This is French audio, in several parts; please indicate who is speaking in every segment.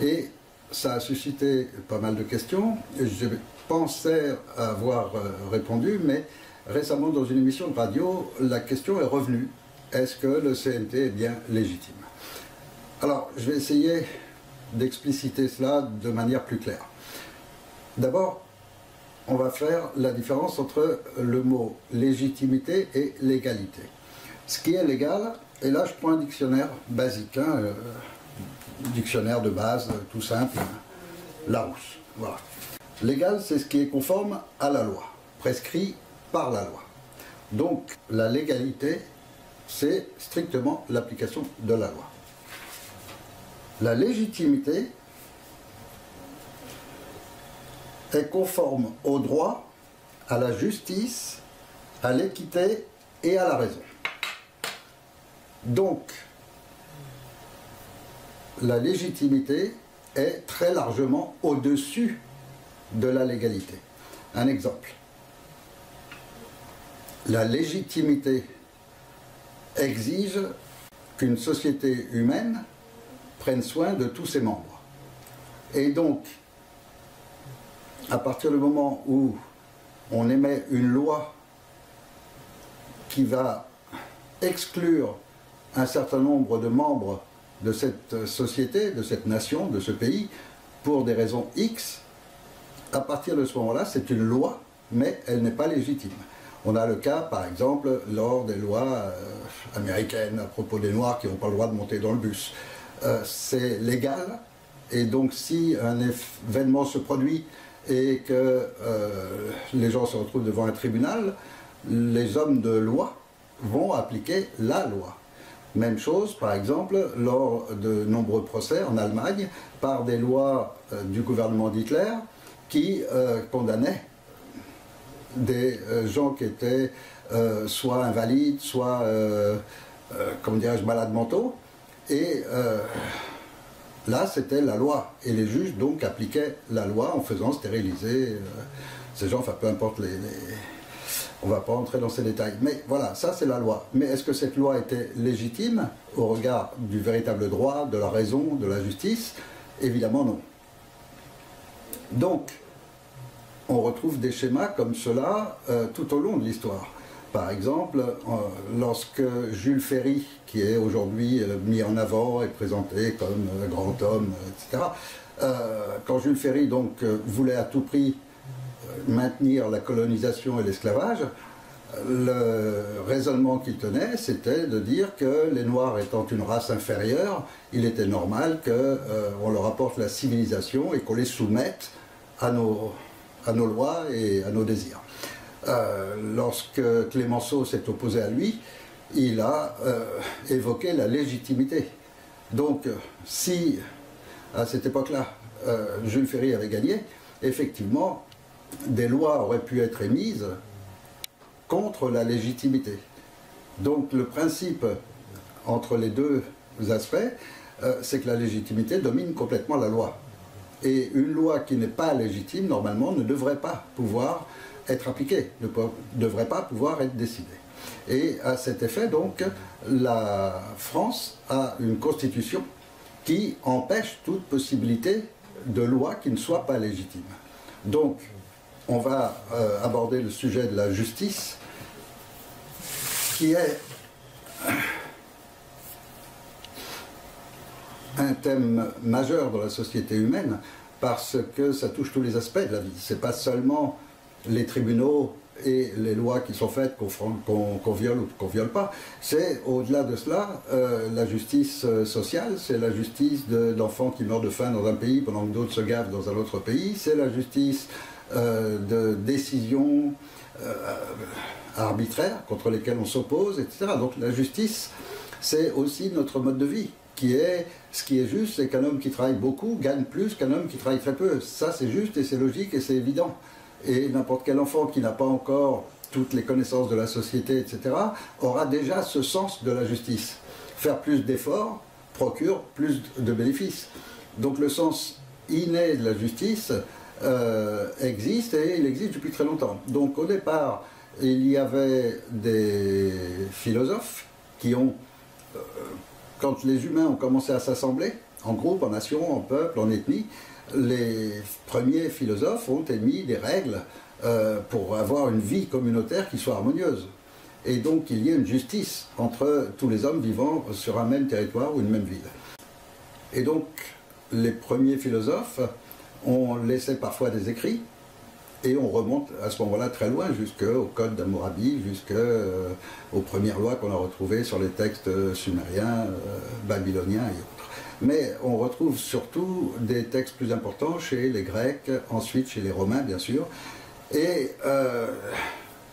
Speaker 1: Et ça a suscité pas mal de questions. Je pensais avoir répondu, mais récemment dans une émission de radio, la question est revenue. Est-ce que le CNT est bien légitime? Alors, je vais essayer d'expliciter cela de manière plus claire. D'abord, on va faire la différence entre le mot légitimité et légalité. Ce qui est légal, et là je prends un dictionnaire basique, dictionnaire de base, tout simple, Larousse. Voilà. Légal, c'est ce qui est conforme à la loi, prescrit par la loi. Donc la légalité, c'est strictement l'application de la loi. La légitimité est conforme au droit, à la justice, à l'équité et à la raison. Donc, la légitimité est très largement au-dessus de la légalité. Un exemple. La légitimité exige qu'une société humaine prenne soin de tous ses membres. Et donc, à partir du moment où on émet une loi qui va exclure un certain nombre de membres de cette société, de cette nation, de ce pays, pour des raisons X, à partir de ce moment-là, c'est une loi, mais elle n'est pas légitime. On a le cas, par exemple, lors des lois américaines à propos des Noirs qui n'ont pas le droit de monter dans le bus. C'est légal, et donc si un événement se produit et que les gens se retrouvent devant un tribunal, les hommes de loi vont appliquer la loi. Même chose, par exemple, lors de nombreux procès en Allemagne, par des lois du gouvernement d'Hitler qui condamnaient des gens qui étaient soit invalides, soit, comment dirais-je, malades mentaux. Et là, c'était la loi. Et les juges, donc, appliquaient la loi en faisant stériliser ces gens, enfin, peu importe on ne va pas entrer dans ces détails. Mais voilà, ça c'est la loi. Mais est-ce que cette loi était légitime au regard du véritable droit, de la raison, de la justice? Évidemment non. Donc, on retrouve des schémas comme cela tout au long de l'histoire. Par exemple, lorsque Jules Ferry, qui est aujourd'hui mis en avant et présenté comme grand homme, etc., quand Jules Ferry donc, voulait à tout prix maintenir la colonisation et l'esclavage, le raisonnement qu'il tenait, c'était de dire que les Noirs étant une race inférieure, il était normal qu'on leur apporte la civilisation et qu'on les soumette à nos lois et à nos désirs. Lorsque Clémenceau s'est opposé à lui, il a évoqué la légitimité. Donc, si, à cette époque-là, Jules Ferry avait gagné, effectivement, des lois auraient pu être émises contre la légitimité. Donc, le principe entre les deux aspects, c'est que la légitimité domine complètement la loi. Et une loi qui n'est pas légitime, normalement, ne devrait pas pouvoir être appliquée, ne devrait pas pouvoir être décidée. Et à cet effet, donc, la France a une constitution qui empêche toute possibilité de loi qui ne soit pas légitime. Donc, on va aborder le sujet de la justice, qui est un thème majeur dans la société humaine, parce que ça touche tous les aspects de la vie. Ce n'est pas seulement les tribunaux et les lois qui sont faites qu'on viole ou qu'on ne viole pas. C'est au-delà de cela la justice sociale, c'est la justice d'enfants qui meurent de faim dans un pays pendant que d'autres se gavent dans un autre pays, c'est la justice de décisions arbitraires contre lesquelles on s'oppose, etc. Donc la justice, c'est aussi notre mode de vie, ce qui est juste, c'est qu'un homme qui travaille beaucoup gagne plus qu'un homme qui travaille très peu. Ça, c'est juste et c'est logique et c'est évident. Et n'importe quel enfant qui n'a pas encore toutes les connaissances de la société, etc., aura déjà ce sens de la justice. Faire plus d'efforts procure plus de bénéfices. Donc le sens inné de la justice existe, et il existe depuis très longtemps. Donc au départ, il y avait des philosophes qui ont, quand les humains ont commencé à s'assembler, en groupe, en nation, en peuple, en ethnie. Les premiers philosophes ont émis des règles pour avoir une vie communautaire qui soit harmonieuse. Et donc qu'il y ait une justice entre tous les hommes vivant sur un même territoire ou une même ville. Et donc les premiers philosophes ont laissé parfois des écrits, et on remonte à ce moment-là très loin, jusqu'au Code d'Hammurabi, jusqu'aux premières lois qu'on a retrouvées sur les textes sumériens, babyloniens et autres. Mais on retrouve surtout des textes plus importants chez les Grecs, ensuite chez les Romains bien sûr, et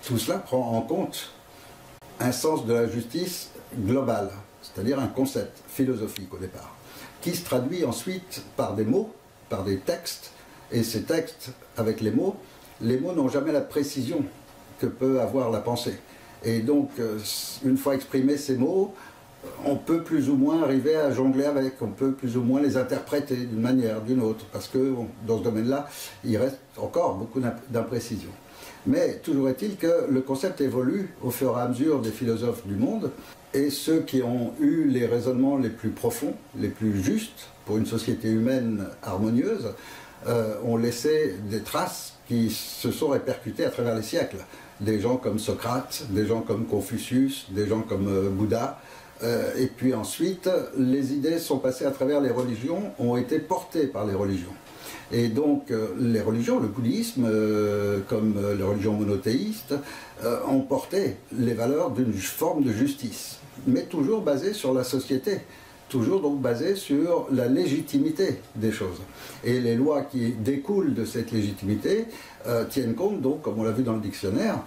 Speaker 1: tout cela prend en compte un sens de la justice global, c'est-à-dire un concept philosophique au départ, qui se traduit ensuite par des mots, par des textes, et ces textes avec les mots n'ont jamais la précision que peut avoir la pensée. Et donc, une fois exprimés ces mots, on peut plus ou moins arriver à jongler avec, on peut plus ou moins les interpréter d'une manière, d'une autre, parce que dans ce domaine-là, il reste encore beaucoup d'imprécisions. Mais toujours est-il que le concept évolue au fur et à mesure des philosophes du monde, et ceux qui ont eu les raisonnements les plus profonds, les plus justes pour une société humaine harmonieuse, ont laissé des traces qui se sont répercutées à travers les siècles. Des gens comme Socrate, des gens comme Confucius, des gens comme Bouddha. Et puis ensuite, les idées sont passées à travers les religions, ont été portées par les religions. Et donc les religions, le bouddhisme, comme les religions monothéistes, ont porté les valeurs d'une forme de justice, mais toujours basée sur la société, toujours donc basée sur la légitimité des choses. Et les lois qui découlent de cette légitimité tiennent compte, donc, comme on l'a vu dans le dictionnaire,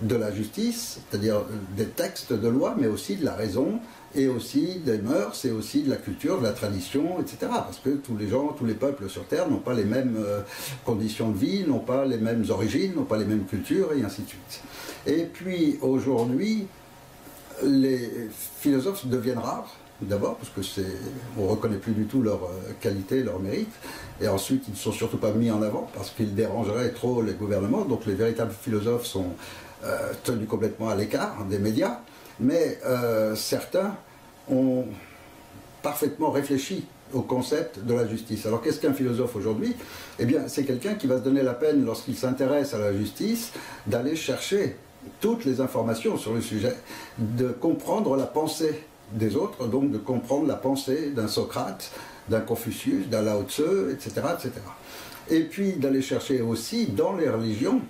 Speaker 1: de la justice, c'est-à-dire des textes de loi, mais aussi de la raison, et aussi des mœurs, et aussi de la culture, de la tradition, etc. Parce que tous les gens, tous les peuples sur Terre n'ont pas les mêmes conditions de vie, n'ont pas les mêmes origines, n'ont pas les mêmes cultures, et ainsi de suite. Et puis, aujourd'hui, les philosophes deviennent rares, d'abord, parce que on ne reconnaît plus du tout leur qualité, leur mérite, et ensuite, ils ne sont surtout pas mis en avant, parce qu'ils dérangeraient trop les gouvernements, donc les véritables philosophes sont tenus complètement à l'écart des médias, mais certains ont parfaitement réfléchi au concept de la justice. Alors qu'est-ce qu'un philosophe aujourd'hui? Eh bien, c'est quelqu'un qui va se donner la peine, lorsqu'il s'intéresse à la justice, d'aller chercher toutes les informations sur le sujet, de comprendre la pensée des autres, donc de comprendre la pensée d'un Socrate, d'un Confucius, d'un Lao Tse, etc., etc. Et puis d'aller chercher aussi dans les religions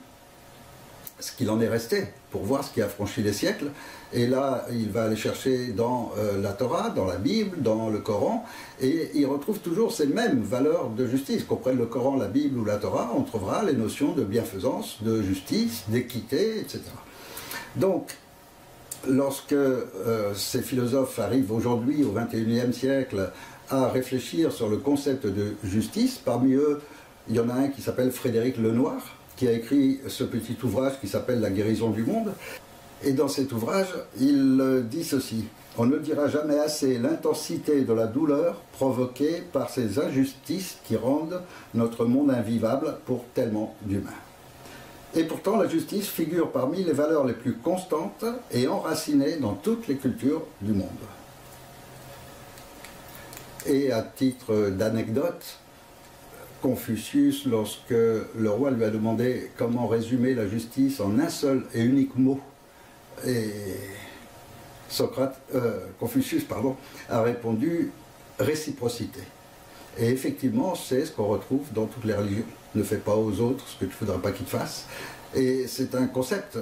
Speaker 1: ce qu'il en est resté, pour voir ce qui a franchi les siècles. Et là, il va aller chercher dans la Torah, dans la Bible, dans le Coran, et il retrouve toujours ces mêmes valeurs de justice. Qu'on prenne le Coran, la Bible ou la Torah, on trouvera les notions de bienfaisance, de justice, d'équité, etc. Donc, lorsque ces philosophes arrivent aujourd'hui, au XXIe siècle, à réfléchir sur le concept de justice, parmi eux, il y en a un qui s'appelle Frédéric Lenoir, qui a écrit ce petit ouvrage qui s'appelle « La guérison du monde ». Et dans cet ouvrage, il dit ceci: « On ne dira jamais assez l'intensité de la douleur provoquée par ces injustices qui rendent notre monde invivable pour tellement d'humains. Et pourtant, la justice figure parmi les valeurs les plus constantes et enracinées dans toutes les cultures du monde. » Et à titre d'anecdote, Confucius, lorsque le roi lui a demandé comment résumer la justice en un seul et unique mot, et Confucius a répondu « réciprocité ». Et effectivement, c'est ce qu'on retrouve dans toutes les religions. Ne fais pas aux autres ce que tu ne voudrais pas qu'ils te fassent. Et c'est un concept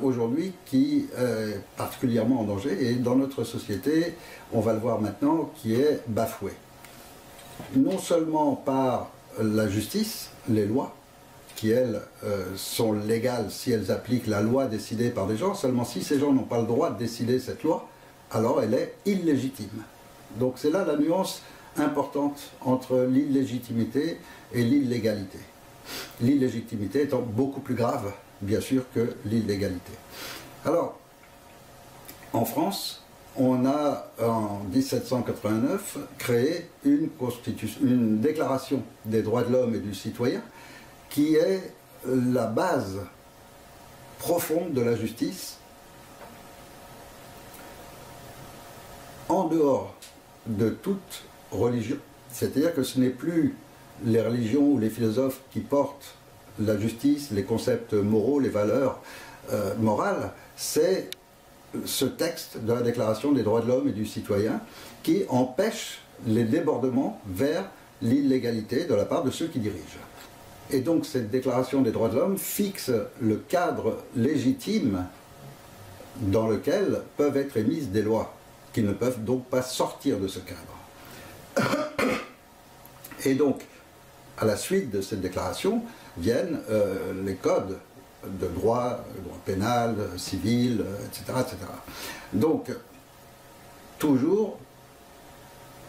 Speaker 1: aujourd'hui qui est particulièrement en danger, et dans notre société, on va le voir maintenant, qui est bafoué. Non seulement par la justice, les lois, qui elles sont légales si elles appliquent la loi décidée par des gens, seulement si ces gens n'ont pas le droit de décider cette loi, alors elle est illégitime. Donc c'est là la nuance importante entre l'illégitimité et l'illégalité. L'illégitimité étant beaucoup plus grave, bien sûr, que l'illégalité. Alors, en France, on a, en 1789, créé une déclaration des droits de l'homme et du citoyen qui est la base profonde de la justice, en dehors de toute religion C'est-à-dire que ce n'est plus les religions ou les philosophes qui portent la justice, les concepts moraux, les valeurs morales, c'est ce texte de la Déclaration des droits de l'homme et du citoyen qui empêche les débordements vers l'illégalité de la part de ceux qui dirigent. Et donc cette Déclaration des droits de l'homme fixe le cadre légitime dans lequel peuvent être émises des lois, qui ne peuvent donc pas sortir de ce cadre. Et donc, à la suite de cette déclaration, viennent les codes de droit pénal, civil, etc., etc. Donc, toujours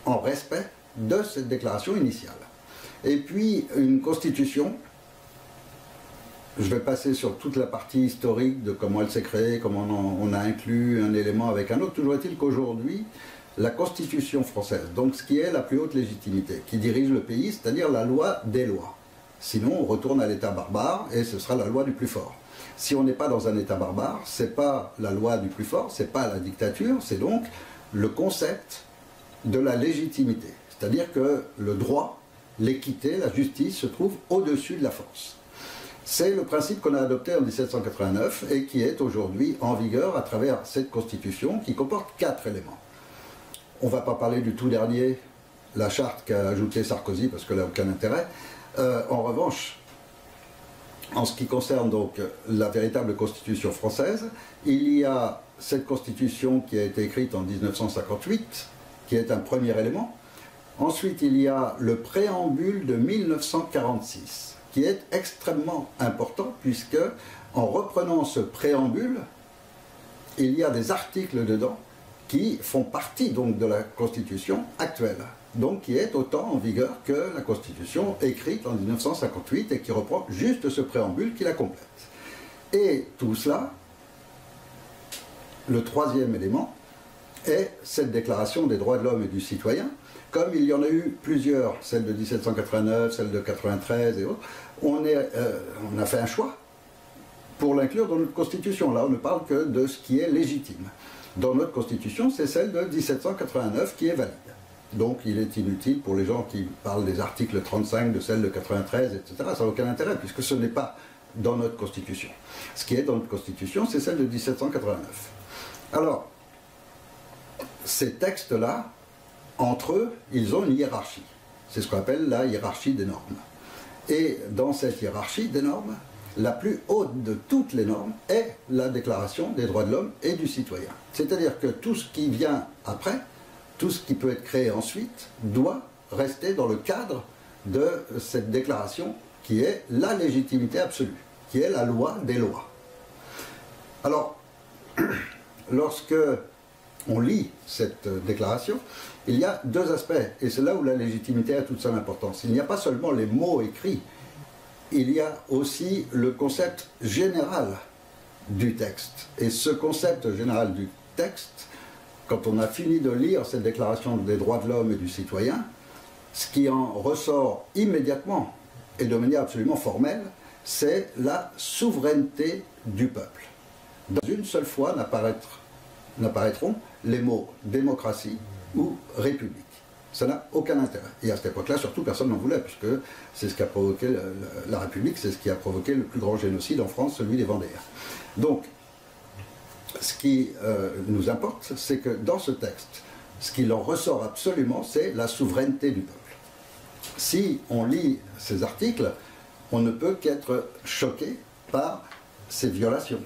Speaker 1: en respect de cette déclaration initiale. Et puis, une constitution, je vais passer sur toute la partie historique de comment elle s'est créée, comment on a inclus un élément avec un autre. Toujours est-il qu'aujourd'hui, la Constitution française, donc ce qui est la plus haute légitimité, qui dirige le pays, c'est-à-dire la loi des lois. Sinon, on retourne à l'état barbare et ce sera la loi du plus fort. Si on n'est pas dans un état barbare, ce n'est pas la loi du plus fort, ce n'est pas la dictature, c'est donc le concept de la légitimité. C'est-à-dire que le droit, l'équité, la justice se trouvent au-dessus de la force. C'est le principe qu'on a adopté en 1789 et qui est aujourd'hui en vigueur à travers cette Constitution qui comporte 4 éléments. On ne va pas parler du tout dernier, la charte qu'a ajouté Sarkozy, parce qu'elle n'a aucun intérêt. En revanche, en ce qui concerne donc la véritable Constitution française, il y a cette Constitution qui a été écrite en 1958, qui est un premier élément. Ensuite, il y a le préambule de 1946, qui est extrêmement important, puisque en reprenant ce préambule, il y a des articles dedans qui font partie donc de la Constitution actuelle, donc qui est autant en vigueur que la Constitution écrite en 1958 et qui reprend juste ce préambule qui la complète. Et tout cela, le troisième élément, est cette Déclaration des droits de l'homme et du citoyen. Comme il y en a eu plusieurs, celle de 1789, celle de 93 et autres, on a fait un choix pour l'inclure dans notre Constitution. Là, on ne parle que de ce qui est légitime. Dans notre Constitution, c'est celle de 1789 qui est valide. Donc il est inutile pour les gens qui parlent des articles 35 de celle de 93, etc. Ça n'a aucun intérêt, puisque ce n'est pas dans notre Constitution. Ce qui est dans notre Constitution, c'est celle de 1789. Alors, ces textes-là, entre eux, ils ont une hiérarchie. C'est ce qu'on appelle la hiérarchie des normes. Et dans cette hiérarchie des normes, la plus haute de toutes les normes est la Déclaration des droits de l'homme et du citoyen. C'est-à-dire que tout ce qui vient après, tout ce qui peut être créé ensuite, doit rester dans le cadre de cette déclaration qui est la légitimité absolue, qui est la loi des lois. Alors, lorsque on lit cette déclaration, il y a deux aspects, et c'est là où la légitimité a toute son importance. Il n'y a pas seulement les mots écrits, il y a aussi le concept général du texte. Et ce concept général du texte, quand on a fini de lire cette déclaration des droits de l'homme et du citoyen, ce qui en ressort immédiatement et de manière absolument formelle, c'est la souveraineté du peuple. Dans une seule fois n'apparaîtront les mots démocratie ou république. Ça n'a aucun intérêt. Et à cette époque-là, surtout, personne n'en voulait, puisque c'est ce qui a provoqué la République, c'est ce qui a provoqué le plus grand génocide en France, celui des Vendéens. Donc, ce qui nous importe, c'est que dans ce texte, ce qu'il en ressort absolument, c'est la souveraineté du peuple. Si on lit ces articles, on ne peut qu'être choqué par ces violations.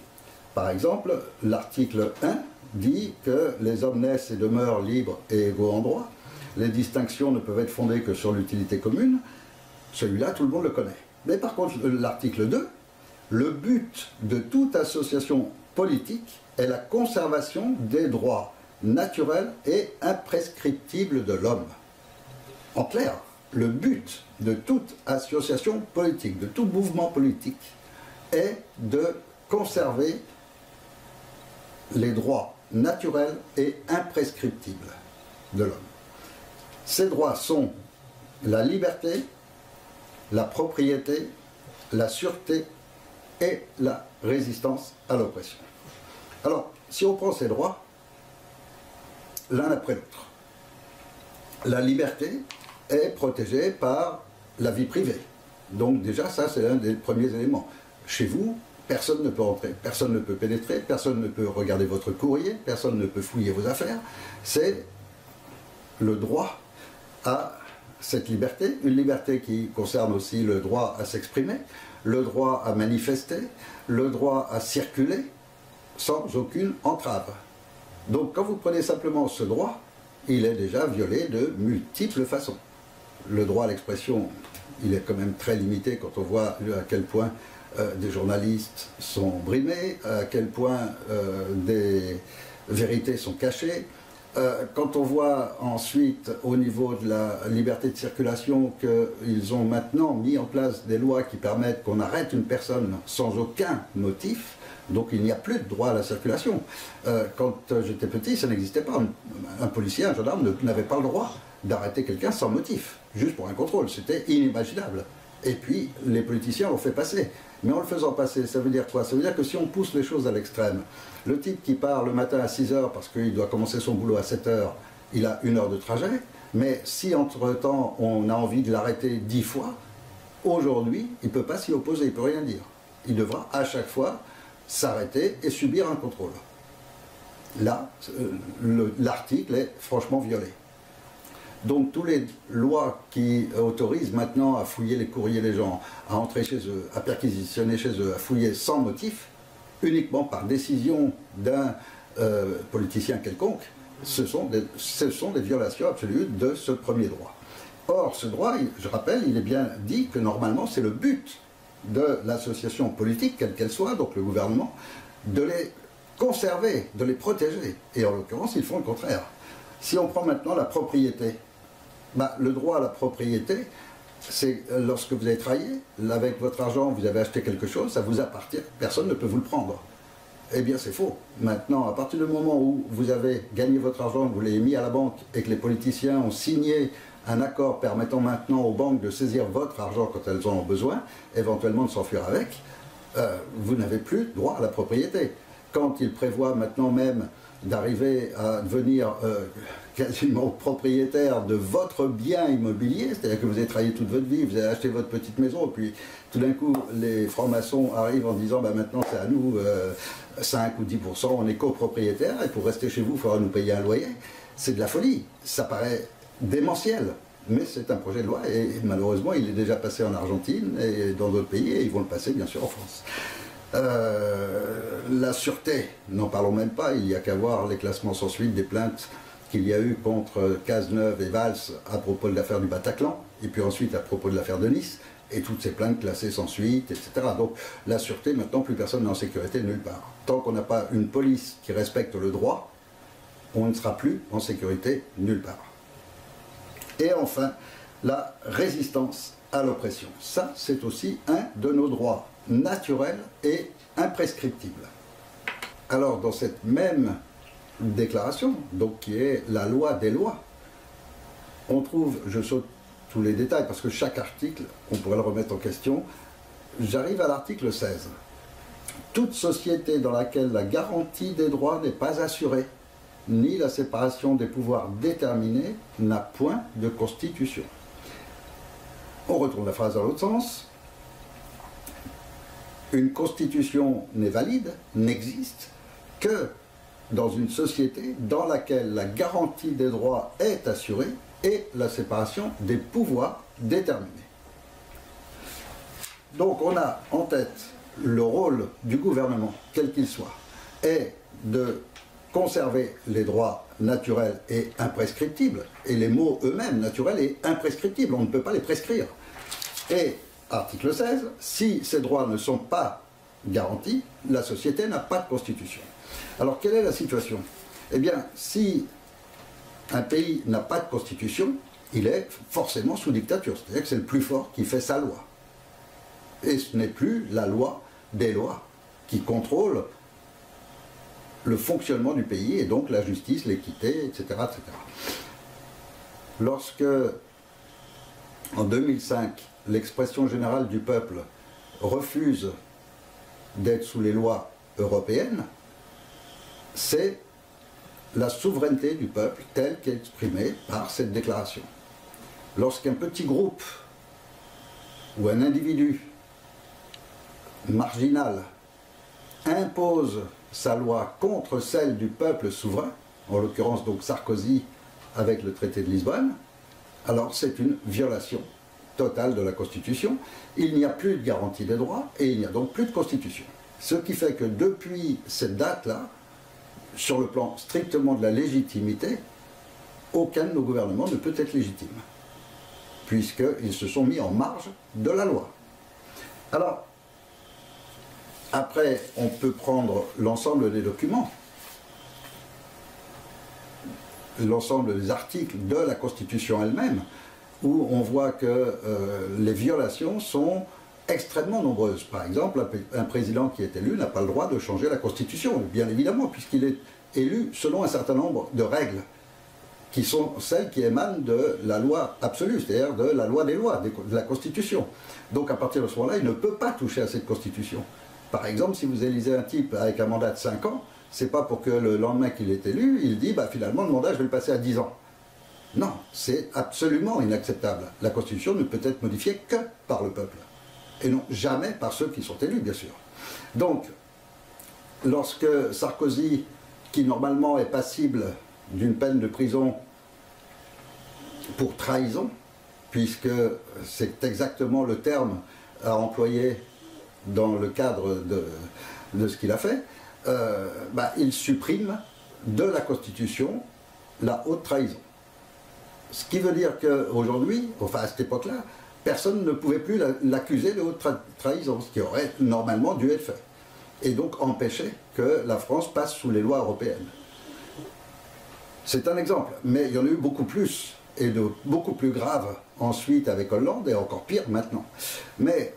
Speaker 1: Par exemple, l'article 1 dit que les hommes naissent et demeurent libres et égaux en droit. Les distinctions ne peuvent être fondées que sur l'utilité commune. Celui-là, tout le monde le connaît. Mais par contre, l'article 2, le but de toute association politique est la conservation des droits naturels et imprescriptibles de l'homme. En clair, le but de toute association politique, de tout mouvement politique, est de conserver les droits naturels et imprescriptibles de l'homme. Ces droits sont la liberté, la propriété, la sûreté et la résistance à l'oppression. Alors, si on prend ces droits, l'un après l'autre, la liberté, est protégé par la vie privée. Donc déjà, ça, c'est l'un des premiers éléments. Chez vous, personne ne peut entrer, personne ne peut pénétrer, personne ne peut regarder votre courrier, personne ne peut fouiller vos affaires. C'est le droit à cette liberté, une liberté qui concerne aussi le droit à s'exprimer, le droit à manifester, le droit à circuler sans aucune entrave. Donc quand vous prenez simplement ce droit, il est déjà violé de multiples façons. Le droit à l'expression, il est quand même très limité quand on voit à quel point des journalistes sont brimés, à quel point des vérités sont cachées. Quand on voit ensuite au niveau de la liberté de circulation qu'ils ont maintenant mis en place des lois qui permettent qu'on arrête une personne sans aucun motif, donc il n'y a plus de droit à la circulation. Quand j'étais petit, ça n'existait pas. Un policier, un gendarme n'avait pas le droit d'arrêter quelqu'un sans motif, juste pour un contrôle. C'était inimaginable. Et puis les politiciens l'ont fait passer. Mais en le faisant passer, ça veut dire quoi? Ça veut dire que si on pousse les choses à l'extrême, le type qui part le matin à 6 h parce qu'il doit commencer son boulot à 7 h, il a 1 heure de trajet, mais si entre-temps on a envie de l'arrêter 10 fois, aujourd'hui, il ne peut pas s'y opposer, il ne peut rien dire. Il devra à chaque fois s'arrêter et subir un contrôle. Là, l'article est franchement violé. Donc toutes les lois qui autorisent maintenant à fouiller les courriers des gens, à entrer chez eux, à perquisitionner chez eux, à fouiller sans motif, uniquement par décision d'un politicien quelconque, ce sont des violations absolues de ce premier droit. Or, ce droit, je rappelle, il est bien dit que normalement c'est le but de l'association politique, quelle qu'elle soit, donc le gouvernement, de les conserver, de les protéger. Et en l'occurrence, ils font le contraire. Si on prend maintenant la propriété, le droit à la propriété, c'est lorsque vous avez travaillé, avec votre argent, vous avez acheté quelque chose, ça vous appartient, personne ne peut vous le prendre. Eh bien c'est faux. Maintenant, à partir du moment où vous avez gagné votre argent, vous l'avez mis à la banque et que les politiciens ont signé un accord permettant maintenant aux banques de saisir votre argent quand elles en ont besoin, éventuellement de s'enfuir avec, vous n'avez plus droit à la propriété. Quand ils prévoient maintenant même d'arriver à devenir quasiment propriétaire de votre bien immobilier, c'est-à-dire que vous avez travaillé toute votre vie, vous avez acheté votre petite maison, et puis tout d'un coup les francs-maçons arrivent en disant maintenant c'est à nous 5 ou 10%, on est copropriétaire, et pour rester chez vous, il faudra nous payer un loyer. C'est de la folie, ça paraît démentiel, mais c'est un projet de loi, et malheureusement il est déjà passé en Argentine et dans d'autres pays, et ils vont le passer bien sûr en France. La sûreté, n'en parlons même pas, il n'y a qu'à voir les classements sans suite des plaintes qu'il y a eu contre Cazeneuve et Valls à propos de l'affaire du Bataclan, et puis ensuite à propos de l'affaire de Nice, et toutes ces plaintes classées sans suite, etc. Donc la sûreté, maintenant, plus personne n'est en sécurité nulle part. Tant qu'on n'a pas une police qui respecte le droit, on ne sera plus en sécurité nulle part. Et enfin, la résistance à l'oppression. Ça, c'est aussi un de nos droits naturels et imprescriptibles. Alors, dans cette même déclaration, donc qui est la loi des lois, on trouve, je saute tous les détails parce que chaque article, on pourrait le remettre en question, j'arrive à l'article 16. Toute société dans laquelle la garantie des droits n'est pas assurée, ni la séparation des pouvoirs déterminée, n'a point de constitution. On retourne la phrase dans l'autre sens. Une constitution n'est valide, n'existe que dans une société dans laquelle la garantie des droits est assurée et la séparation des pouvoirs déterminée. Donc on a en tête le rôle du gouvernement, quel qu'il soit, est de conserver les droits naturels et imprescriptibles, et les mots eux-mêmes, naturels et imprescriptibles, on ne peut pas les prescrire. Et article 16, si ces droits ne sont pas garantis, la société n'a pas de constitution. Alors quelle est la situation? Eh bien, si un pays n'a pas de constitution, il est forcément sous dictature, c'est-à-dire que c'est le plus fort qui fait sa loi. Et ce n'est plus la loi des lois qui contrôle le fonctionnement du pays, et donc la justice, l'équité, etc., etc. Lorsque, en 2005, l'expression générale du peuple refuse d'être sous les lois européennes, c'est la souveraineté du peuple telle qu'exprimée par cette déclaration. lorsqu'un petit groupe ou un individu marginal impose sa loi contre celle du peuple souverain, en l'occurrence donc Sarkozy avec le traité de Lisbonne, alors c'est une violation totale de la Constitution. Il n'y a plus de garantie des droits et il n'y a donc plus de Constitution. Ce qui fait que depuis cette date-là, sur le plan strictement de la légitimité, aucun de nos gouvernements ne peut être légitime, puisqu'ils se sont mis en marge de la loi. Alors, après, on peut prendre l'ensemble des documents, l'ensemble des articles de la Constitution elle-même, où on voit que les violations sont extrêmement nombreuses. Par exemple, un président qui est élu n'a pas le droit de changer la Constitution, bien évidemment, puisqu'il est élu selon un certain nombre de règles, qui sont celles qui émanent de la loi absolue, c'est-à-dire de la loi des lois, de la Constitution. Donc à partir de ce moment-là, il ne peut pas toucher à cette Constitution. Par exemple, si vous élisez un type avec un mandat de 5 ans, c'est pas pour que le lendemain qu'il est élu, il dit bah, finalement le mandat je vais le passer à 10 ans. Non, c'est absolument inacceptable. La Constitution ne peut être modifiée que par le peuple. Et non jamais par ceux qui sont élus, bien sûr. Donc, lorsque Sarkozy, qui normalement est passible d'une peine de prison pour trahison, puisque c'est exactement le terme à employer dans le cadre de ce qu'il a fait, il supprime de la Constitution la haute trahison. Ce qui veut dire qu'aujourd'hui, enfin à cette époque-là, personne ne pouvait plus l'accuser de haute trahison, ce qui aurait normalement dû être fait. Et donc empêcher que la France passe sous les lois européennes. C'est un exemple, mais il y en a eu beaucoup plus, et de beaucoup plus graves ensuite avec Hollande, et encore pire maintenant. Mais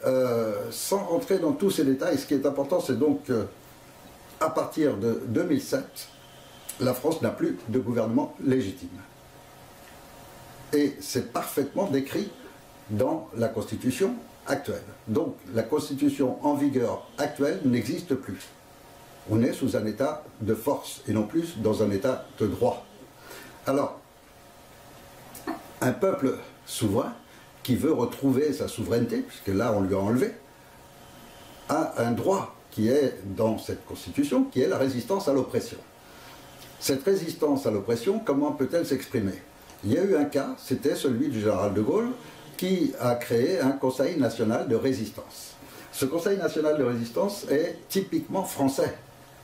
Speaker 1: sans rentrer dans tous ces détails, ce qui est important, c'est donc qu'à partir de 2007, la France n'a plus de gouvernement légitime. Et c'est parfaitement décrit dans la Constitution actuelle. Donc la Constitution en vigueur actuelle n'existe plus. On est sous un état de force et non plus dans un état de droit. Alors, un peuple souverain qui veut retrouver sa souveraineté, puisque là on lui a enlevé, a un droit qui est dans cette Constitution, qui est la résistance à l'oppression. Cette résistance à l'oppression, comment peut-elle s'exprimer? Il y a eu un cas, c'était celui du général de Gaulle, qui a créé un Conseil national de résistance. Ce Conseil national de résistance est typiquement français.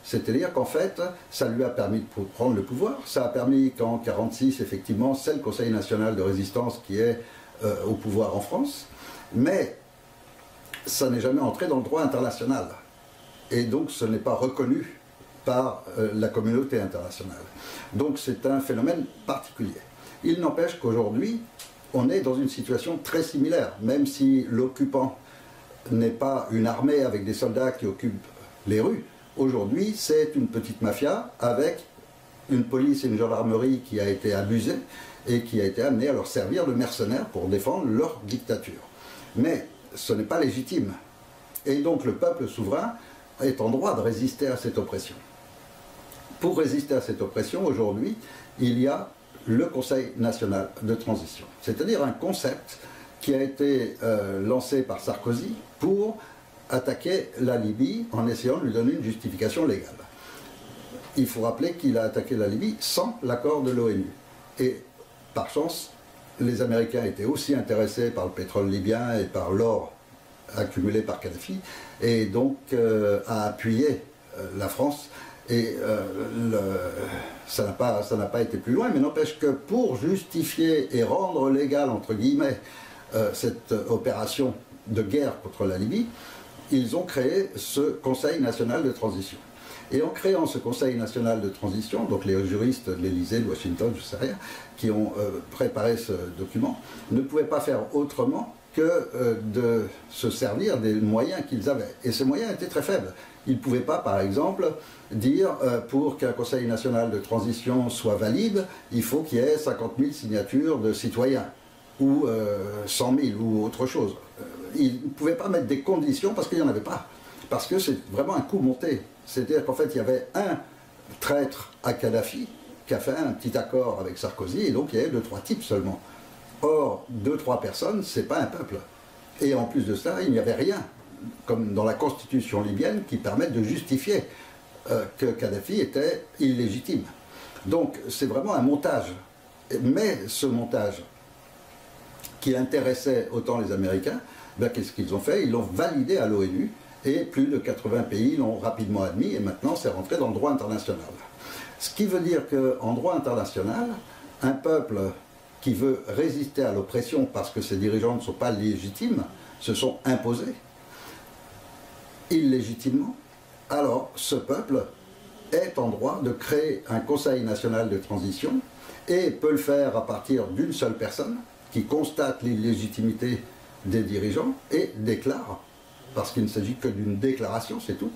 Speaker 1: C'est-à-dire qu'en fait, ça lui a permis de prendre le pouvoir. Ça a permis qu'en 1946, effectivement, c'est le Conseil national de résistance qui est au pouvoir en France. Mais ça n'est jamais entré dans le droit international. Et donc, ce n'est pas reconnu par la communauté internationale. Donc, c'est un phénomène particulier. Il n'empêche qu'aujourd'hui, on est dans une situation très similaire, même si l'occupant n'est pas une armée avec des soldats qui occupent les rues. Aujourd'hui, c'est une petite mafia avec une police et une gendarmerie qui a été abusée et qui a été amenée à leur servir de mercenaires pour défendre leur dictature. Mais ce n'est pas légitime. Et donc le peuple souverain est en droit de résister à cette oppression. Pour résister à cette oppression, aujourd'hui, il y a le Conseil national de transition. C'est-à-dire un concept qui a été lancé par Sarkozy pour attaquer la Libye en essayant de lui donner une justification légale. Il faut rappeler qu'il a attaqué la Libye sans l'accord de l'ONU. Et par chance, les Américains étaient aussi intéressés par le pétrole libyen et par l'or accumulé par Kadhafi, et donc a appuyé la France. Et ça n'a pas été plus loin, mais n'empêche que pour justifier et rendre légal, entre guillemets, cette opération de guerre contre la Libye, ils ont créé ce Conseil national de transition. Et en créant ce Conseil national de transition, donc les juristes de l'Élysée, de Washington, je ne sais rien, qui ont préparé ce document, ne pouvaient pas faire autrement que de se servir des moyens qu'ils avaient. Et ces moyens étaient très faibles. Ils ne pouvaient pas, par exemple, dire pour qu'un Conseil national de transition soit valide, il faut qu'il y ait 50 000 signatures de citoyens, ou 100 000, ou autre chose. Ils ne pouvaient pas mettre des conditions parce qu'il n'y en avait pas. Parce que c'est vraiment un coup monté. C'est-à-dire qu'en fait, il y avait un traître à Kadhafi qui a fait un petit accord avec Sarkozy, et donc il y avait 2-3 types seulement. Or, 2-3 personnes, c'est pas un peuple. Et en plus de ça, il n'y avait rien, comme dans la constitution libyenne, qui permette de justifier que Kadhafi était illégitime. Donc, c'est vraiment un montage. Mais ce montage, qui intéressait autant les Américains, ben, qu'est-ce qu'ils ont fait? Ils l'ont validé à l'ONU, et plus de 80 pays l'ont rapidement admis, et maintenant c'est rentré dans le droit international. Ce qui veut dire qu'en droit international, un peuple qui veut résister à l'oppression parce que ses dirigeants ne sont pas légitimes, se sont imposés illégitimement, alors ce peuple est en droit de créer un Conseil national de transition et peut le faire à partir d'une seule personne qui constate l'illégitimité des dirigeants et déclare, parce qu'il ne s'agit que d'une déclaration, c'est tout,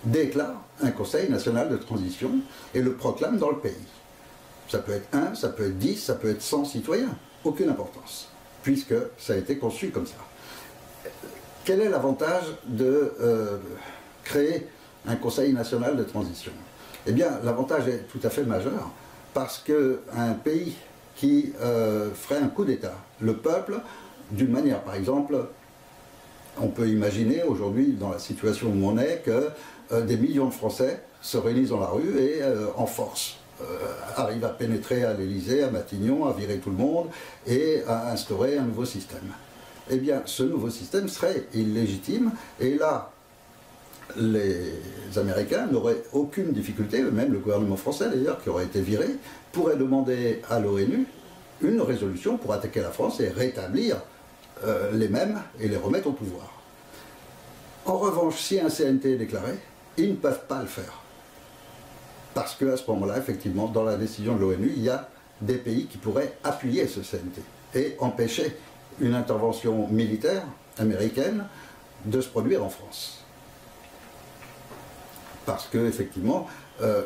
Speaker 1: déclare un Conseil national de transition et le proclame dans le pays. Ça peut être 1, ça peut être 10, ça peut être 100 citoyens, aucune importance, puisque ça a été conçu comme ça. Quel est l'avantage de créer un Conseil national de transition? Eh bien, l'avantage est tout à fait majeur, parce qu'un pays qui ferait un coup d'État, le peuple, d'une manière, par exemple, on peut imaginer aujourd'hui, dans la situation où on est, que des millions de Français se réunissent dans la rue et, en force, arrivent à pénétrer à l'Élysée, à Matignon, à virer tout le monde et à instaurer un nouveau système. Eh bien, ce nouveau système serait illégitime, et là, les Américains n'auraient aucune difficulté, même le gouvernement français d'ailleurs, qui aurait été viré, pourrait demander à l'ONU une résolution pour attaquer la France et rétablir les mêmes et les remettre au pouvoir. En revanche, si un CNT est déclaré, ils ne peuvent pas le faire. Parce qu'à ce moment-là, effectivement, dans la décision de l'ONU, il y a des pays qui pourraient appuyer ce CNT et empêcher une intervention militaire américaine de se produire en France. Parce que, effectivement,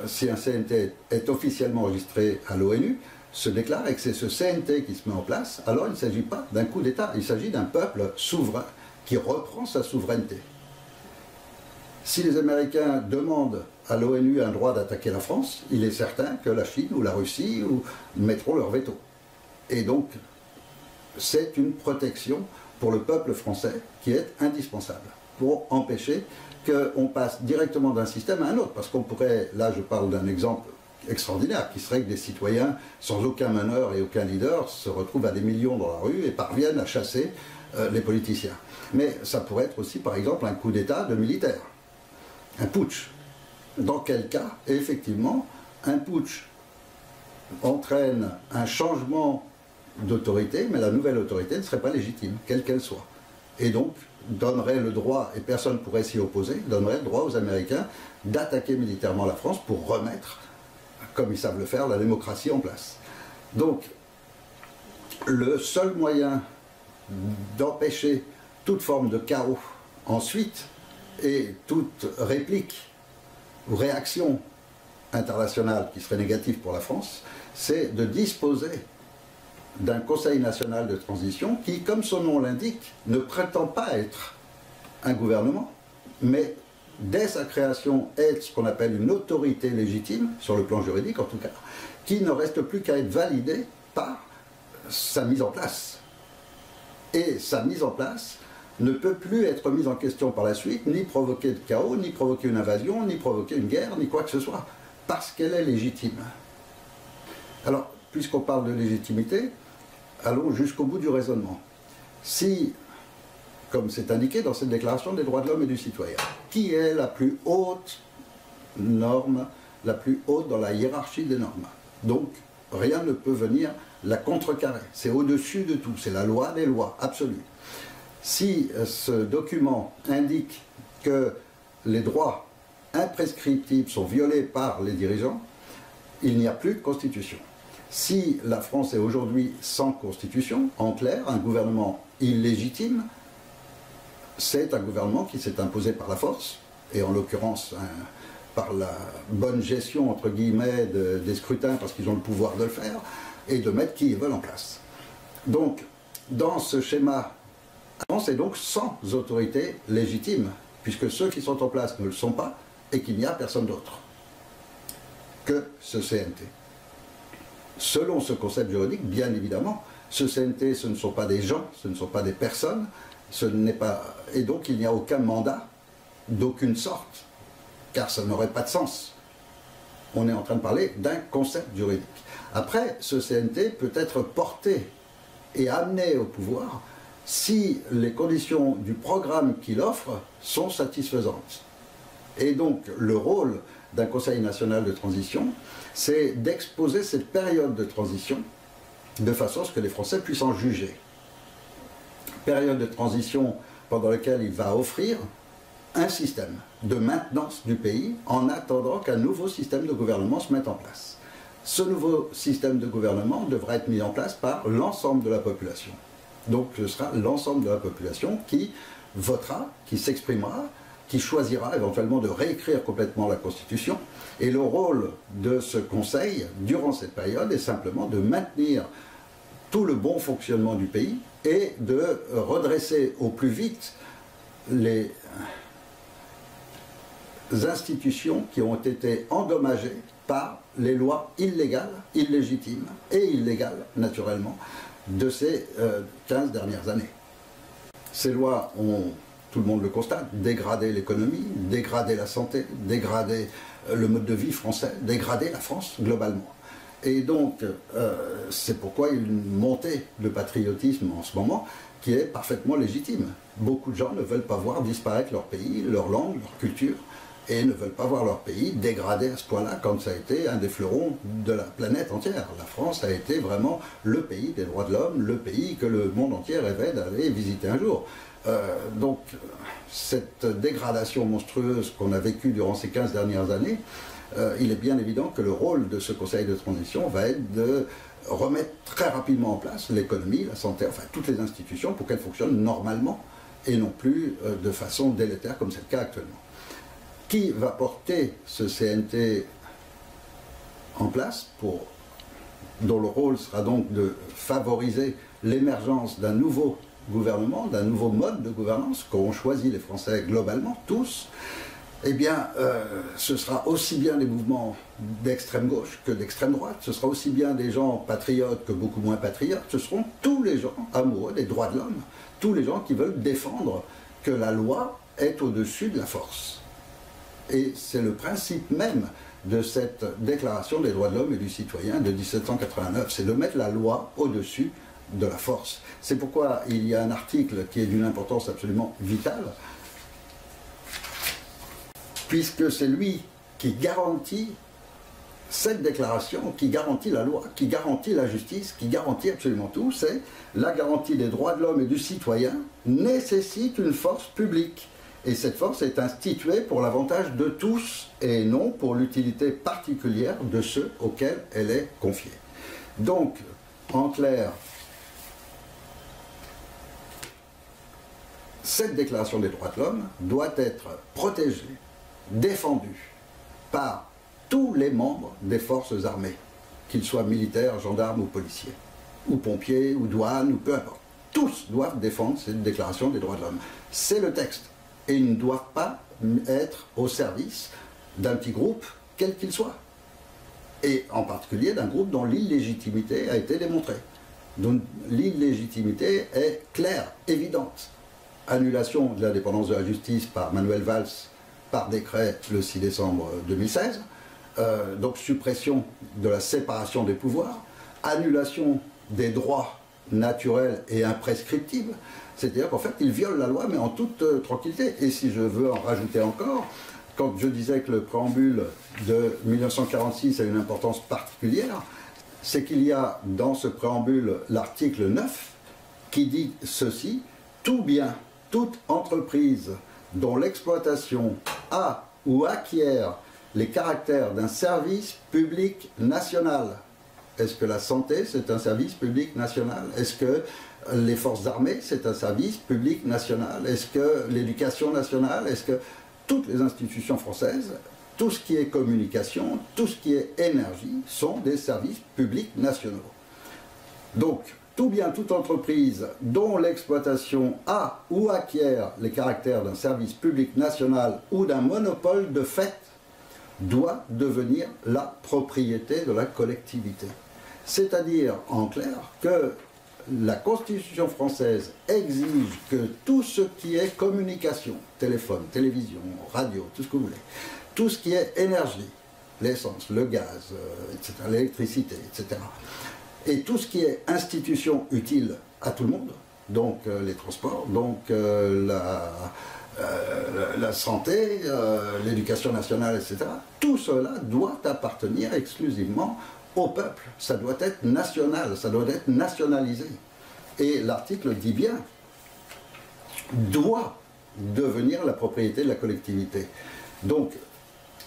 Speaker 1: si un CNT est officiellement enregistré à l'ONU, se déclare et que c'est ce CNT qui se met en place, alors il ne s'agit pas d'un coup d'État, il s'agit d'un peuple souverain qui reprend sa souveraineté. Si les Américains demandent à l'ONU un droit d'attaquer la France, il est certain que la Chine ou la Russie mettront leur veto. Et donc, c'est une protection pour le peuple français qui est indispensable pour empêcher qu'on passe directement d'un système à un autre. Parce qu'on pourrait, là je parle d'un exemple extraordinaire, qui serait que des citoyens sans aucun meneur et aucun leader se retrouvent à des millions dans la rue et parviennent à chasser les politiciens. Mais ça pourrait être aussi par exemple un coup d'État de militaires, un putsch. Dans quel cas, effectivement, un putsch entraîne un changement d'autorité, mais la nouvelle autorité ne serait pas légitime, quelle qu'elle soit. Et donc, donnerait le droit, et personne ne pourrait s'y opposer, donnerait le droit aux Américains d'attaquer militairement la France pour remettre, comme ils savent le faire, la démocratie en place. Donc, le seul moyen d'empêcher toute forme de chaos ensuite, et toute réplique ou réaction internationale qui serait négative pour la France, c'est de disposer d'un Conseil national de transition qui, comme son nom l'indique, ne prétend pas être un gouvernement, mais dès sa création est ce qu'on appelle une autorité légitime, sur le plan juridique en tout cas, qui ne reste plus qu'à être validée par sa mise en place. Et sa mise en place ne peut plus être mise en question par la suite, ni provoquer de chaos, ni provoquer une invasion, ni provoquer une guerre, ni quoi que ce soit, parce qu'elle est légitime. Alors, puisqu'on parle de légitimité, allons jusqu'au bout du raisonnement. Si, comme c'est indiqué dans cette déclaration des droits de l'homme et du citoyen, qui est la plus haute norme, la plus haute dans la hiérarchie des normes? Donc, rien ne peut venir la contrecarrer. C'est au-dessus de tout, c'est la loi des lois, absolue. Si ce document indique que les droits imprescriptibles sont violés par les dirigeants, il n'y a plus de constitution. Si la France est aujourd'hui sans constitution, en clair, un gouvernement illégitime, c'est un gouvernement qui s'est imposé par la force, et en l'occurrence par la bonne gestion, entre guillemets, des scrutins, parce qu'ils ont le pouvoir de le faire, et de mettre qui ils veulent en place. Donc, dans ce schéma, la France est donc sans autorité légitime, puisque ceux qui sont en place ne le sont pas, et qu'il n'y a personne d'autre que ce CNT. Selon ce concept juridique, bien évidemment, Ce CNT, ce ne sont pas des gens, ce ne sont pas des personnes, et donc il n'y a aucun mandat d'aucune sorte, car ça n'aurait pas de sens. On est en train de parler d'un concept juridique. Après, ce CNT peut être porté et amené au pouvoir si les conditions du programme qu'il offre sont satisfaisantes. Et donc, le rôle d'un Conseil national de transition, c'est d'exposer cette période de transition de façon à ce que les Français puissent en juger. Période de transition pendant laquelle il va offrir un système de maintenance du pays en attendant qu'un nouveau système de gouvernement se mette en place. Ce nouveau système de gouvernement devra être mis en place par l'ensemble de la population. Donc ce sera l'ensemble de la population qui votera, qui s'exprimera, qui choisira éventuellement de réécrire complètement la Constitution. Et le rôle de ce Conseil, durant cette période, est simplement de maintenir tout le bon fonctionnement du pays et de redresser au plus vite les institutions qui ont été endommagées par les lois illégales, illégitimes et illégales, naturellement, de ces 15 dernières années. Ces lois ont, tout le monde le constate, dégradé l'économie, dégradé la santé, dégradé le mode de vie français, dégradé la France globalement. Et donc, c'est pourquoi il y a une montée de patriotisme en ce moment qui est parfaitement légitime. Beaucoup de gens ne veulent pas voir disparaître leur pays, leur langue, leur culture, et ne veulent pas voir leur pays dégradé à ce point-là quand ça a été un des fleurons de la planète entière. La France a été vraiment le pays des droits de l'homme, le pays que le monde entier rêvait d'aller visiter un jour. Donc, cette dégradation monstrueuse qu'on a vécue durant ces 15 dernières années, il est bien évident que le rôle de ce Conseil de transition va être de remettre très rapidement en place l'économie, la santé, enfin toutes les institutions pour qu'elles fonctionnent normalement et non plus de façon délétère comme c'est le cas actuellement. Qui va porter ce CNT en place, dont le rôle sera donc de favoriser l'émergence d'un nouveau gouvernement, d'un nouveau mode de gouvernance qu'auront choisi les Français globalement, tous, eh bien, ce sera aussi bien des mouvements d'extrême gauche que d'extrême droite, ce sera aussi bien des gens patriotes que beaucoup moins patriotes, ce seront tous les gens amoureux des droits de l'homme, tous les gens qui veulent défendre que la loi est au-dessus de la force. Et c'est le principe même de cette déclaration des droits de l'homme et du citoyen de 1789, c'est de mettre la loi au-dessus de la force. C'est pourquoi il y a un article qui est d'une importance absolument vitale, puisque c'est lui qui garantit cette déclaration, qui garantit la loi, qui garantit la justice, qui garantit absolument tout, c'est la garantie des droits de l'homme et du citoyen nécessite une force publique. Et cette force est instituée pour l'avantage de tous et non pour l'utilité particulière de ceux auxquels elle est confiée. Donc, en clair, cette déclaration des droits de l'homme doit être protégée, défendue par tous les membres des forces armées, qu'ils soient militaires, gendarmes ou policiers, ou pompiers, ou douanes, ou peu importe. Tous doivent défendre cette déclaration des droits de l'homme. C'est le texte. Et ils ne doivent pas être au service d'un petit groupe, quel qu'il soit. Et en particulier d'un groupe dont l'illégitimité a été démontrée. Donc l'illégitimité est claire, évidente. Annulation de l'indépendance de la justice par Manuel Valls par décret le 6 décembre 2016. Donc suppression de la séparation des pouvoirs. Annulation des droits naturels et imprescriptibles. C'est-à-dire qu'en fait, il viole la loi, mais en toute tranquillité. Et si je veux en rajouter encore, quand je disais que le préambule de 1946 a une importance particulière, c'est qu'il y a dans ce préambule l'article 9 qui dit ceci: tout bien, toute entreprise dont l'exploitation a ou acquiert les caractères d'un service public national. Est-ce que la santé, c'est un service public national? Est-ce que les forces armées, c'est un service public national? Est-ce que l'éducation nationale? Est-ce que toutes les institutions françaises, tout ce qui est communication, tout ce qui est énergie, sont des services publics nationaux? Donc, tout bien, toute entreprise dont l'exploitation a ou acquiert les caractères d'un service public national ou d'un monopole de fait doit devenir la propriété de la collectivité. C'est-à-dire, en clair, que la Constitution française exige que tout ce qui est communication, téléphone, télévision, radio, tout ce que vous voulez, tout ce qui est énergie, l'essence, le gaz, etc., l'électricité, etc., et tout ce qui est institution utile à tout le monde, donc les transports, donc la santé, l'éducation nationale, etc., tout cela doit appartenir exclusivement au peuple. Ça doit être national, ça doit être nationalisé. Et l'article dit bien, doit devenir la propriété de la collectivité. Donc,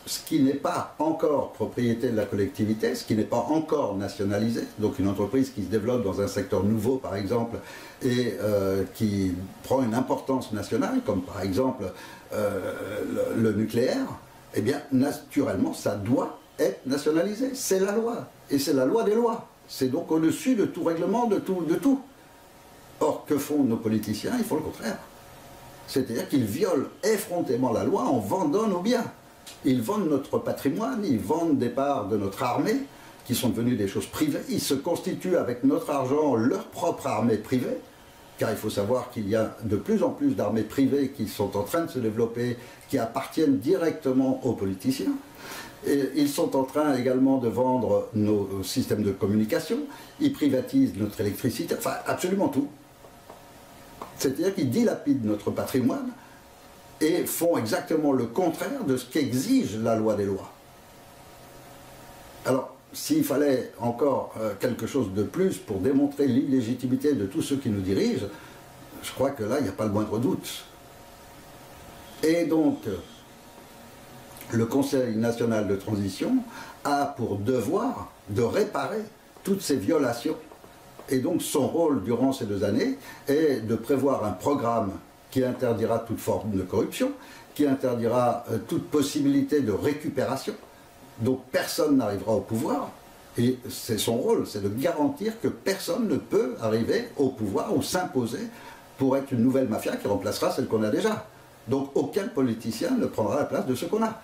Speaker 1: ce qui n'est pas encore propriété de la collectivité, ce qui n'est pas encore nationalisé, donc une entreprise qui se développe dans un secteur nouveau par exemple, et qui prend une importance nationale, comme par exemple le nucléaire, eh bien naturellement ça doit être nationalisé, c'est la loi, et c'est la loi des lois, c'est donc au-dessus de tout règlement, de tout. Or, que font nos politiciens? Ils font le contraire. C'est-à-dire qu'ils violent effrontément la loi en vendant nos biens. Ils vendent notre patrimoine, ils vendent des parts de notre armée, qui sont devenues des choses privées. Ils se constituent avec notre argent leur propre armée privée, car il faut savoir qu'il y a de plus en plus d'armées privées qui sont en train de se développer, qui appartiennent directement aux politiciens. Et ils sont en train également de vendre nos systèmes de communication, ils privatisent notre électricité, enfin absolument tout. C'est-à-dire qu'ils dilapident notre patrimoine et font exactement le contraire de ce qu'exige la loi des lois. Alors, s'il fallait encore quelque chose de plus pour démontrer l'illégitimité de tous ceux qui nous dirigent, je crois que là, il n'y a pas le moindre doute. Et donc, le Conseil national de transition a pour devoir de réparer toutes ces violations. Et donc, son rôle durant ces 2 années est de prévoir un programme qui interdira toute forme de corruption, qui interdira toute possibilité de récupération. Donc personne n'arrivera au pouvoir, et c'est son rôle, c'est de garantir que personne ne peut arriver au pouvoir ou s'imposer pour être une nouvelle mafia qui remplacera celle qu'on a déjà. Donc aucun politicien ne prendra la place de ce qu'on a.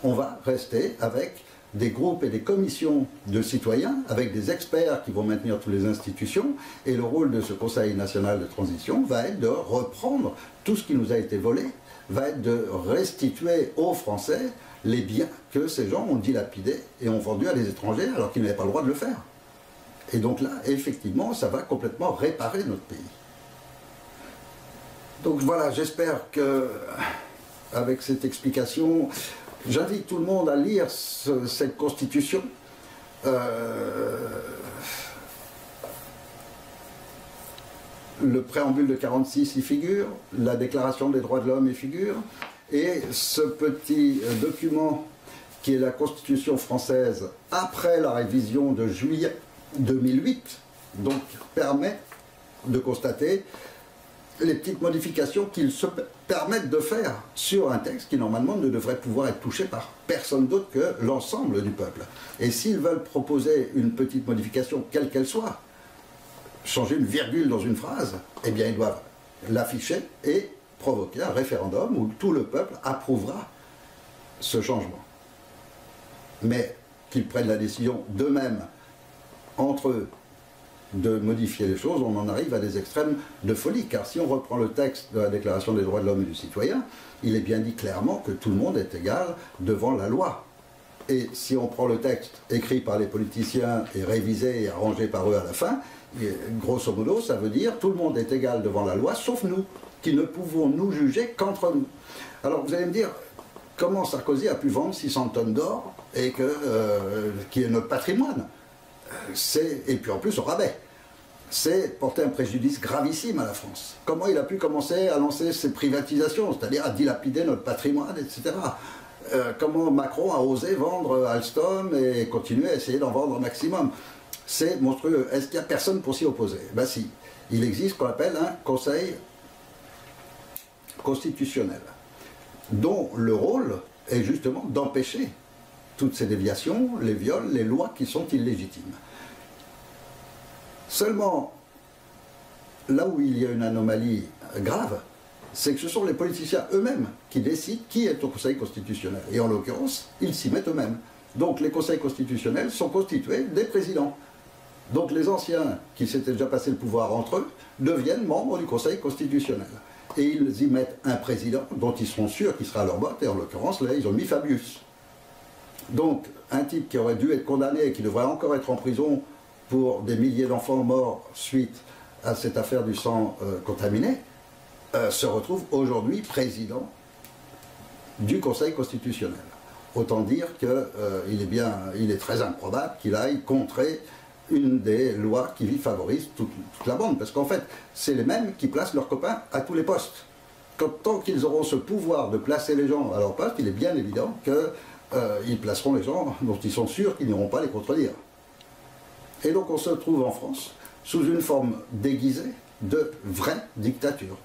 Speaker 1: On va rester avec des groupes et des commissions de citoyens, avec des experts qui vont maintenir toutes les institutions, et le rôle de ce Conseil national de transition va être de reprendre tout ce qui nous a été volé, va être de restituer aux Français les biens que ces gens ont dilapidés et ont vendus à des étrangers alors qu'ils n'avaient pas le droit de le faire. Et donc là, effectivement, ça va complètement réparer notre pays. Donc voilà, j'espère que, avec cette explication, j'invite tout le monde à lire cette Constitution. Le préambule de 1946 y figure, la Déclaration des droits de l'homme y figure, et ce petit document qui est la Constitution française après la révision de juillet 2008, donc permet de constater les petites modifications qu'ils se permettent de faire sur un texte qui normalement ne devrait pouvoir être touché par personne d'autre que l'ensemble du peuple. Et s'ils veulent proposer une petite modification, quelle qu'elle soit, changer une virgule dans une phrase, eh bien ils doivent l'afficher et provoquer un référendum où tout le peuple approuvera ce changement. Mais qu'ils prennent la décision d'eux-mêmes, entre eux, de modifier les choses, on en arrive à des extrêmes de folie. Car si on reprend le texte de la Déclaration des droits de l'homme et du citoyen, il est bien dit clairement que tout le monde est égal devant la loi. Et si on prend le texte écrit par les politiciens et révisé et arrangé par eux à la fin, grosso modo, ça veut dire tout le monde est égal devant la loi, sauf nous, qui ne pouvons nous juger qu'entre nous. Alors vous allez me dire, comment Sarkozy a pu vendre 600 tonnes d'or et qui est notre patrimoine? Et puis en plus au rabais. C'est porter un préjudice gravissime à la France. Comment il a pu commencer à lancer ces privatisations, c'est-à-dire à dilapider notre patrimoine, etc. Comment Macron a osé vendre Alstom et continuer à essayer d'en vendre un maximum. C'est monstrueux. Est-ce qu'il n'y a personne pour s'y opposer? Ben si. Il existe ce qu'on appelle un Conseil constitutionnel, dont le rôle est justement d'empêcher toutes ces déviations, les viols, les lois qui sont illégitimes. Seulement, là où il y a une anomalie grave, c'est que ce sont les politiciens eux-mêmes qui décident qui est au Conseil constitutionnel. Et en l'occurrence, ils s'y mettent eux-mêmes. Donc les conseils constitutionnels sont constitués des présidents. Donc les anciens, qui s'étaient déjà passé le pouvoir entre eux, deviennent membres du Conseil constitutionnel. Et ils y mettent un président dont ils seront sûrs qu'il sera à leur botte, et en l'occurrence, là, ils ont mis Fabius. Donc, un type qui aurait dû être condamné et qui devrait encore être en prison pour des milliers d'enfants morts suite à cette affaire du sang contaminé, se retrouve aujourd'hui président du Conseil constitutionnel. Autant dire qu'il est très improbable qu'il aille contrer une des lois qui favorise toute la bande. Parce qu'en fait, c'est les mêmes qui placent leurs copains à tous les postes. Tant qu'ils auront ce pouvoir de placer les gens à leur poste, il est bien évident qu'ils placeront les gens dont ils sont sûrs qu'ils n'iront pas les contredire. Et donc on se trouve en France sous une forme déguisée de vraie dictature.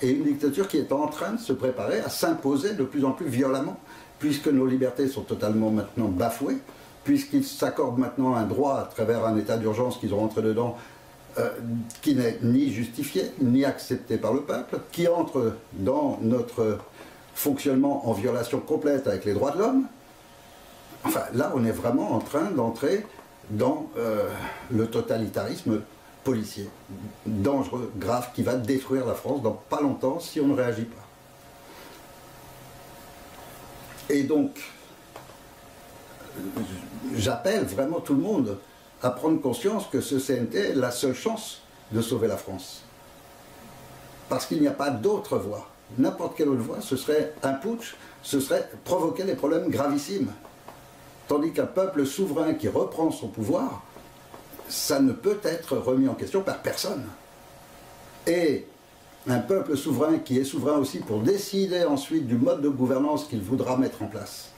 Speaker 1: Et une dictature qui est en train de se préparer à s'imposer de plus en plus violemment, puisque nos libertés sont totalement maintenant bafouées, puisqu'ils s'accordent maintenant un droit à travers un état d'urgence qu'ils ont rentré dedans, qui n'est ni justifié, ni accepté par le peuple, qui entre dans notre fonctionnement en violation complète avec les droits de l'homme. Enfin, là, on est vraiment en train d'entrer dans le totalitarisme policier, dangereux, grave, qui va détruire la France dans pas longtemps si on ne réagit pas. Et donc, j'appelle vraiment tout le monde à prendre conscience que ce CNT est la seule chance de sauver la France. Parce qu'il n'y a pas d'autre voie. N'importe quelle autre voie, ce serait un putsch, ce serait provoquer des problèmes gravissimes. Tandis qu'un peuple souverain qui reprend son pouvoir, ça ne peut être remis en question par personne. Et un peuple souverain qui est souverain aussi pour décider ensuite du mode de gouvernance qu'il voudra mettre en place,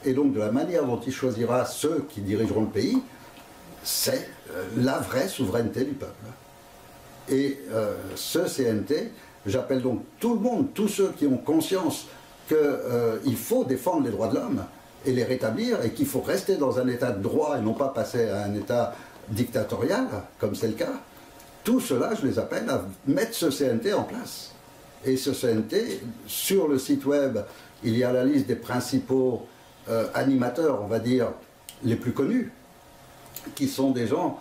Speaker 1: et donc de la manière dont il choisira ceux qui dirigeront le pays, c'est la vraie souveraineté du peuple. Et ce CNT, j'appelle donc tout le monde, tous ceux qui ont conscience qu'il faut défendre les droits de l'homme et les rétablir, et qu'il faut rester dans un état de droit et non pas passer à un état dictatorial, comme c'est le cas, tout cela, je les appelle à mettre ce CNT en place. Et ce CNT, sur le site web, il y a la liste des principaux animateurs, on va dire, les plus connus, qui sont des gens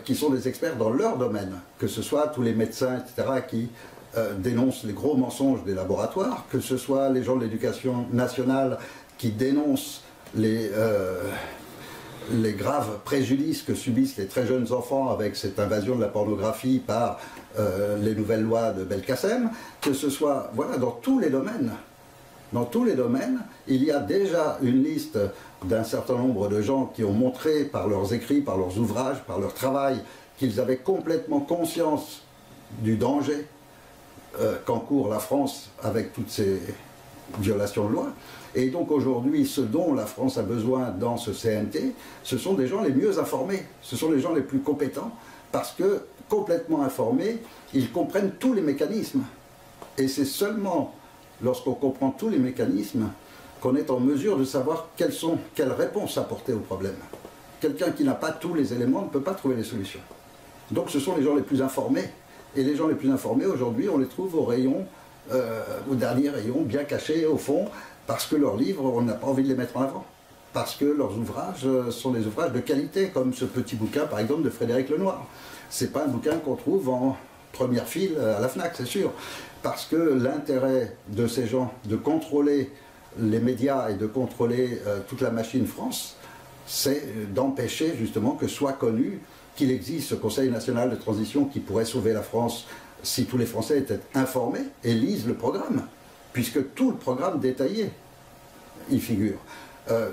Speaker 1: qui sont des experts dans leur domaine, que ce soit tous les médecins, etc., qui dénoncent les gros mensonges des laboratoires, que ce soit les gens de l'éducation nationale qui dénoncent les graves préjudices que subissent les très jeunes enfants avec cette invasion de la pornographie par les nouvelles lois de Belkacem, que ce soit, voilà, dans tous les domaines. Dans tous les domaines, il y a déjà une liste d'un certain nombre de gens qui ont montré par leurs écrits, par leurs ouvrages, par leur travail, qu'ils avaient complètement conscience du danger qu'encourt la France avec toutes ces violations de loi. Et donc aujourd'hui, ce dont la France a besoin dans ce CNT, ce sont des gens les mieux informés, ce sont les gens les plus compétents, parce que complètement informés, ils comprennent tous les mécanismes. Et c'est seulement lorsqu'on comprend tous les mécanismes qu'on est en mesure de savoir quelles réponses apporter au problème. Quelqu'un qui n'a pas tous les éléments ne peut pas trouver les solutions. Donc ce sont les gens les plus informés. Et les gens les plus informés, aujourd'hui, on les trouve au rayon, au dernier rayon, bien cachés au fond, parce que leurs livres, on n'a pas envie de les mettre en avant. Parce que leurs ouvrages sont des ouvrages de qualité, comme ce petit bouquin, par exemple, de Frédéric Lenoir. C'est pas un bouquin qu'on trouve en première file à la FNAC, c'est sûr. Parce que l'intérêt de ces gens de contrôler les médias et de contrôler toute la machine France, c'est d'empêcher justement que soit connu qu'il existe ce Conseil national de transition qui pourrait sauver la France si tous les Français étaient informés et lisent le programme, puisque tout le programme détaillé y figure.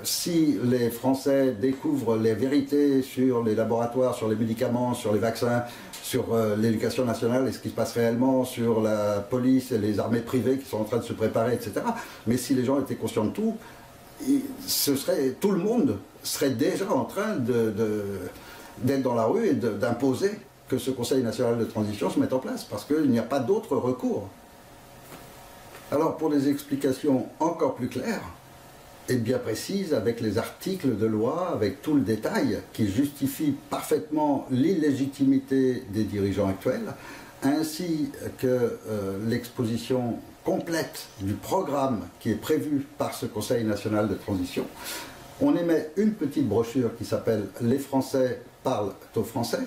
Speaker 1: Si les Français découvrent les vérités sur les laboratoires, sur les médicaments, sur les vaccins, sur l'éducation nationale et ce qui se passe réellement, sur la police et les armées privées qui sont en train de se préparer, etc. Mais si les gens étaient conscients de tout, tout le monde serait déjà en train d'être dans la rue et d'imposer que ce Conseil national de transition se mette en place, parce qu'il n'y a pas d'autre recours. Alors pour des explications encore plus claires, et bien précise, avec les articles de loi, avec tout le détail qui justifie parfaitement l'illégitimité des dirigeants actuels, ainsi que l'exposition complète du programme qui est prévu par ce Conseil national de transition. On émet une petite brochure qui s'appelle « Les Français parlent aux Français »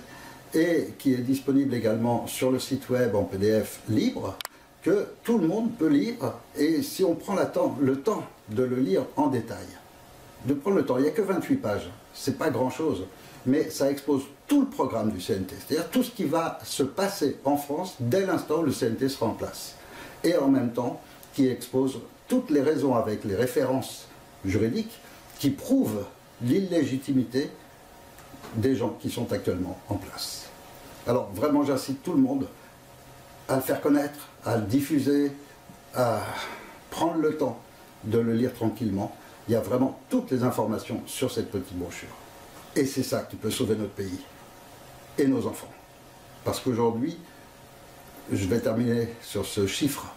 Speaker 1: et qui est disponible également sur le site web en PDF libre, que tout le monde peut lire, et si on prend le temps de le lire en détail, de prendre le temps, il n'y a que 28 pages, c'est pas grand-chose, mais ça expose tout le programme du CNT, c'est-à-dire tout ce qui va se passer en France dès l'instant où le CNT sera en place, et en même temps qui expose toutes les raisons avec les références juridiques qui prouvent l'illégitimité des gens qui sont actuellement en place. Alors vraiment j'incite tout le monde à le faire connaître, à le diffuser, à prendre le temps de le lire tranquillement. Il y a vraiment toutes les informations sur cette petite brochure. Et c'est ça qui peut sauver notre pays et nos enfants. Parce qu'aujourd'hui, je vais terminer sur ce chiffre,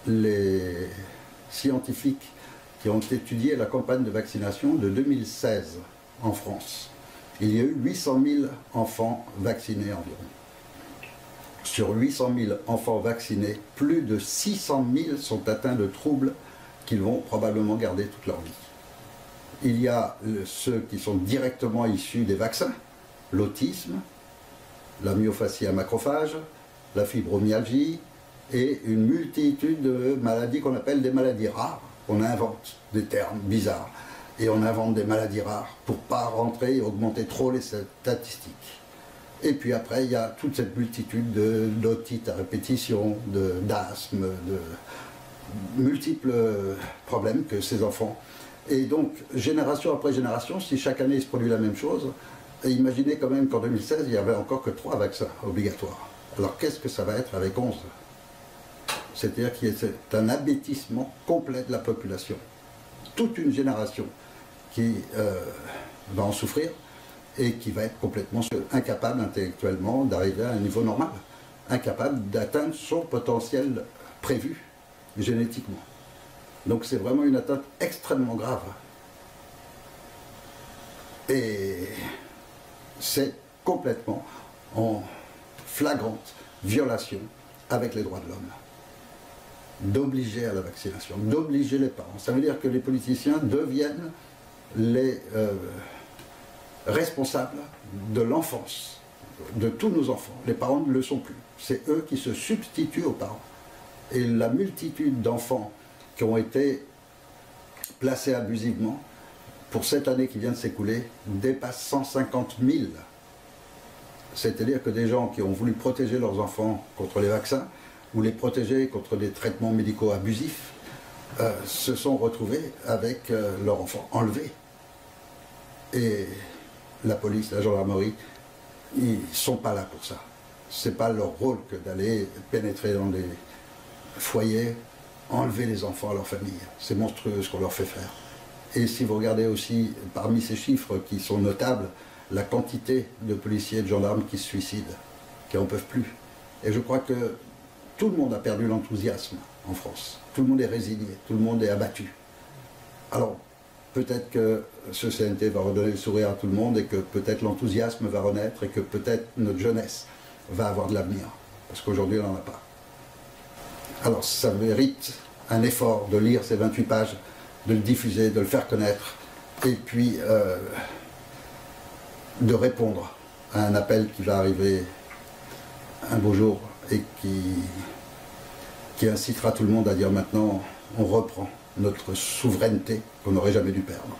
Speaker 1: les scientifiques qui ont étudié la campagne de vaccination de 2016 en France, il y a eu 800 000 enfants vaccinés environ. Sur 800 000 enfants vaccinés, plus de 600 000 sont atteints de troubles qu'ils vont probablement garder toute leur vie. Il y a ceux qui sont directement issus des vaccins, l'autisme, la myopathy à macrophage, la fibromyalgie et une multitude de maladies qu'on appelle des maladies rares. On invente des termes bizarres et on invente des maladies rares pour ne pas rentrer et augmenter trop les statistiques. Et puis après, il y a toute cette multitude d'otites à répétition, d'asthme, de multiples problèmes que ces enfants. Et donc, génération après génération, si chaque année il se produit la même chose, imaginez quand même qu'en 2016, il n'y avait encore que 3 vaccins obligatoires. Alors qu'est-ce que ça va être avec 11? C'est-à-dire qu'il y a un abêtissement complet de la population. Toute une génération qui va en souffrir et qui va être complètement incapable intellectuellement d'arriver à un niveau normal, incapable d'atteindre son potentiel prévu génétiquement. Donc c'est vraiment une atteinte extrêmement grave. Et c'est complètement en flagrante violation avec les droits de l'homme. D'obliger à la vaccination, d'obliger les parents. Ça veut dire que les politiciens deviennent les responsables de l'enfance, de tous nos enfants. Les parents ne le sont plus. C'est eux qui se substituent aux parents. Et la multitude d'enfants qui ont été placés abusivement, pour cette année qui vient de s'écouler, dépasse 150 000. C'est-à-dire que des gens qui ont voulu protéger leurs enfants contre les vaccins, ou les protéger contre des traitements médicaux abusifs, se sont retrouvés avec leurs enfants enlevés. Et la police, la gendarmerie, ils ne sont pas là pour ça. Ce n'est pas leur rôle que d'aller pénétrer dans des foyers, enlever les enfants à leur famille. C'est monstrueux ce qu'on leur fait faire. Et si vous regardez aussi, parmi ces chiffres qui sont notables, la quantité de policiers et de gendarmes qui se suicident, qui n'en peuvent plus. Et je crois que tout le monde a perdu l'enthousiasme en France. Tout le monde est résigné, tout le monde est abattu. Alors, peut-être que ce CNT va redonner le sourire à tout le monde et que peut-être l'enthousiasme va renaître et que peut-être notre jeunesse va avoir de l'avenir. Parce qu'aujourd'hui, on n'en a pas. Alors, ça mérite un effort de lire ces 28 pages, de le diffuser, de le faire connaître et puis de répondre à un appel qui va arriver un beau jour et qui incitera tout le monde à dire maintenant on reprend notre souveraineté qu'on n'aurait jamais dû perdre.